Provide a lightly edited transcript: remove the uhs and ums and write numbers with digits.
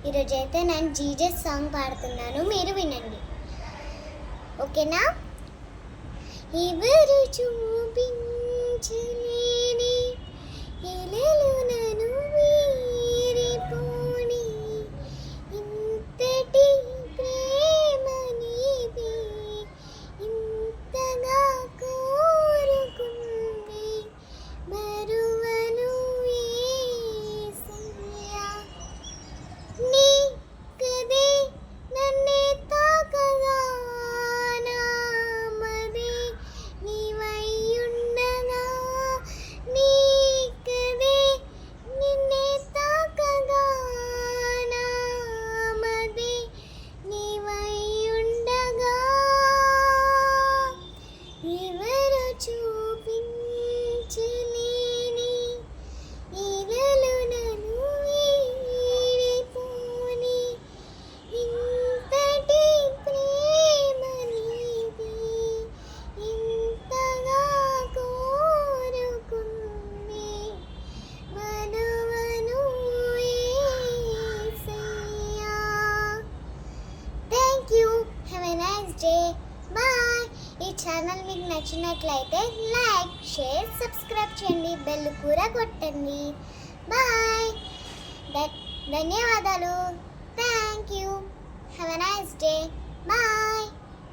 ఈరోజు అయితే నేను జీజస్ సాంగ్ పాడుతున్నాను, మీరు వినండి, ఓకేనా? ఎవరు చూపించలేని ఇలలు నన్ను వీరిపోని ఇంతటి ప్రేమ నీది ఇంతగా కోరుకుంది మరువను యేసయ్యా నీ కదే నన్నే తాకగా నామదే నీవయ్యుండగా నీ కదే నిన్నే తాకగా నామదే నీవయ్యుండగా ఎవరు చూపించలేని ఇలలు నన్ను వీడిపోని ఇంతటి ప్రేమ నీది ఇంతగా కోరుకుంది మనువను యేసయ్యా. Thank you. Have a nice day. Bye. ఈ ఛానల్ మీకు నచ్చినట్లయితే లైక్, షేర్, సబ్స్క్రైబ్ చేయండి, బెల్ కూడా కొట్టండి. బాయ్. ధన్యవాదాలు. Thank you. Have a nice day. Bye.